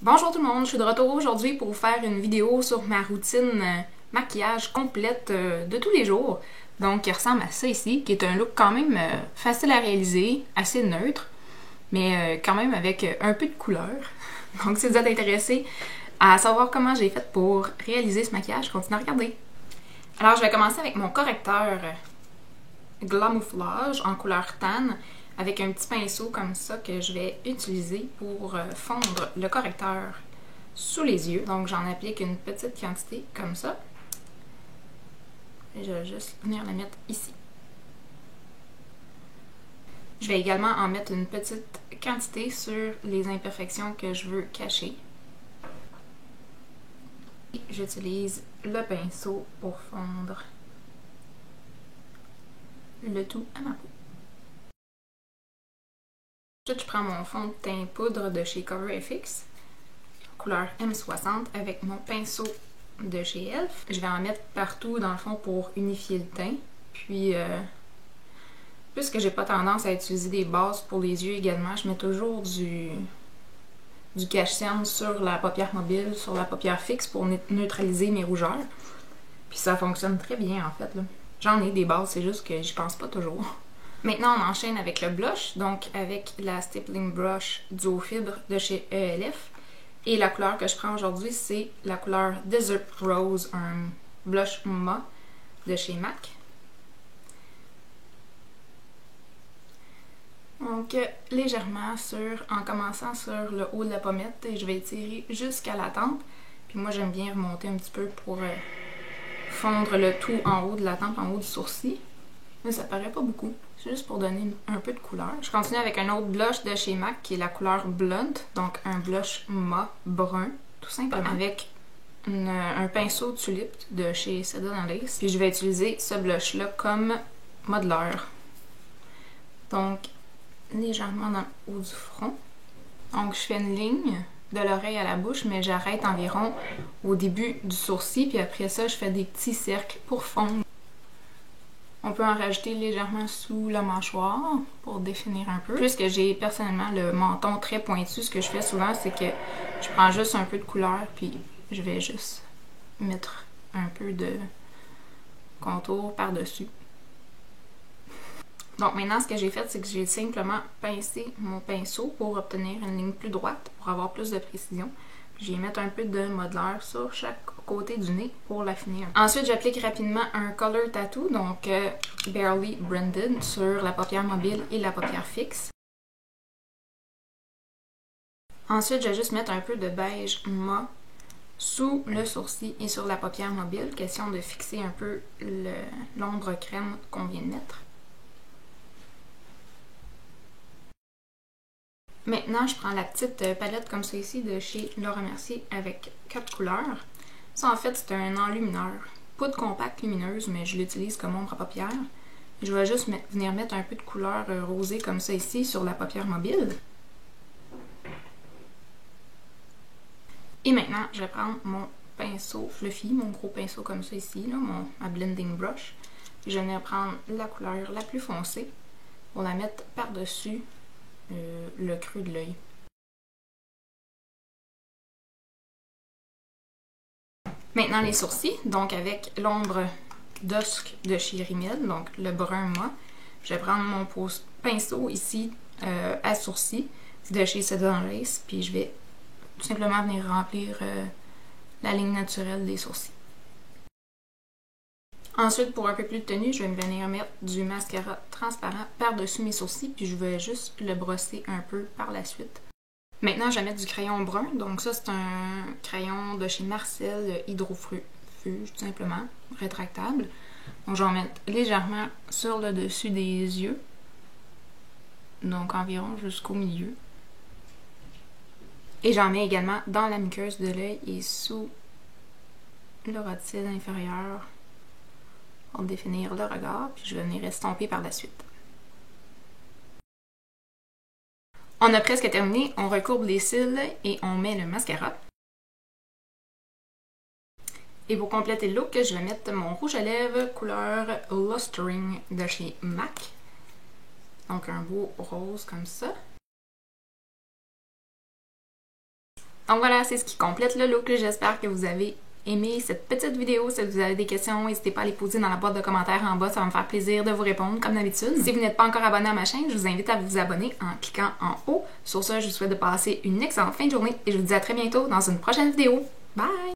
Bonjour tout le monde, je suis de retour aujourd'hui pour vous faire une vidéo sur ma routine maquillage complète de tous les jours. Donc, qui ressemble à ça ici, qui est un look quand même facile à réaliser, assez neutre, mais quand même avec un peu de couleur. Donc, si vous êtes intéressé à savoir comment j'ai fait pour réaliser ce maquillage, continuez à regarder. Alors, je vais commencer avec mon correcteur Glamouflage en couleur tan, avec un petit pinceau comme ça que je vais utiliser pour fondre le correcteur sous les yeux. Donc j'en applique une petite quantité comme ça. Et je vais juste venir la mettre ici. Je vais également en mettre une petite quantité sur les imperfections que je veux cacher. J'utilise le pinceau pour fondre le tout à ma peau. Ensuite, je prends mon fond de teint poudre de chez CoverFX, couleur M60, avec mon pinceau de chez Elf. Je vais en mettre partout dans le fond pour unifier le teint. Puis, puisque j'ai pas tendance à utiliser des bases pour les yeux également, je mets toujours du cache-cerne sur la paupière mobile, sur la paupière fixe pour neutraliser mes rougeurs. Puis ça fonctionne très bien en fait. J'en ai des bases, c'est juste que j'y pense pas toujours. Maintenant, on enchaîne avec le blush, donc avec la Stippling Brush Duo Fibre de chez ELF. Et la couleur que je prends aujourd'hui, c'est la couleur Desert Rose, un blush mat de chez MAC. Donc, légèrement en commençant sur le haut de la pommette, et je vais étirer jusqu'à la tempe. Puis moi, j'aime bien remonter un petit peu pour fondre le tout en haut de la tempe, en haut du sourcil. Mais ça paraît pas beaucoup. C'est juste pour donner un peu de couleur. Je continue avec un autre blush de chez MAC qui est la couleur Blunt. Donc un blush mat brun, tout simplement. Avec un pinceau de tulipe de chez Sedan Lace. Puis je vais utiliser ce blush-là comme modeler. Donc légèrement dans le haut du front. Donc je fais une ligne de l'oreille à la bouche, mais j'arrête environ au début du sourcil. Puis après ça, je fais des petits cercles pour fondre. On peut en rajouter légèrement sous la mâchoire pour définir un peu. Puisque j'ai personnellement le menton très pointu, ce que je fais souvent, c'est que je prends juste un peu de couleur, puis je vais juste mettre un peu de contour par-dessus. Donc maintenant, ce que j'ai fait, c'est que j'ai simplement pincé mon pinceau pour obtenir une ligne plus droite, pour avoir plus de précision. Je vais mettre un peu de modeler sur chaque côté du nez pour l'affiner. Ensuite, j'applique rapidement un Color Tattoo, donc Barely Branded, sur la paupière mobile et la paupière fixe. Ensuite, je vais juste mettre un peu de beige mat sous le sourcil et sur la paupière mobile, question de fixer un peu l'ombre crème qu'on vient de mettre. Maintenant, je prends la petite palette comme ça ici de chez Laura Mercier avec 4 couleurs. Ça, en fait, c'est un enlumineur. Poudre compacte lumineuse, mais je l'utilise comme ombre à paupières. Je vais juste venir mettre un peu de couleur rosée comme ça ici sur la paupière mobile. Et maintenant, je vais prendre mon pinceau fluffy, mon gros pinceau comme ça ici, là, ma blending brush. Je vais venir prendre la couleur la plus foncée pour la mettre par-dessus le creux de l'œil. Maintenant les sourcils, donc avec l'ombre Dusk de chez Rimmel, donc le brun mat. Je vais prendre mon pinceau ici à sourcils de chez Sedan Lace, puis je vais tout simplement venir remplir la ligne naturelle des sourcils. Ensuite, pour un peu plus de tenue, je vais venir mettre du mascara transparent par-dessus mes sourcils, puis je vais juste le brosser un peu par la suite. Maintenant, je vais mettre du crayon brun. Donc ça, c'est un crayon de chez Marcel Hydrofuge, tout simplement, rétractable. Donc je vais en mettre légèrement sur le dessus des yeux. Donc environ jusqu'au milieu. Et j'en mets également dans la muqueuse de l'œil et sous le ras de cils inférieur pour définir le regard. Puis je vais venir estomper par la suite. On a presque terminé, on recourbe les cils et on met le mascara. Et pour compléter le look, je vais mettre mon rouge à lèvres couleur Lustering de chez MAC. Donc un beau rose comme ça. Donc voilà, c'est ce qui complète le look. J'espère que vous avez aimé cette petite vidéo. Si vous avez des questions, n'hésitez pas à les poser dans la boîte de commentaires en bas. Ça va me faire plaisir de vous répondre comme d'habitude. Si vous n'êtes pas encore abonné à ma chaîne, je vous invite à vous abonner en cliquant en haut. Sur ça, je vous souhaite de passer une excellente fin de journée et je vous dis à très bientôt dans une prochaine vidéo. Bye!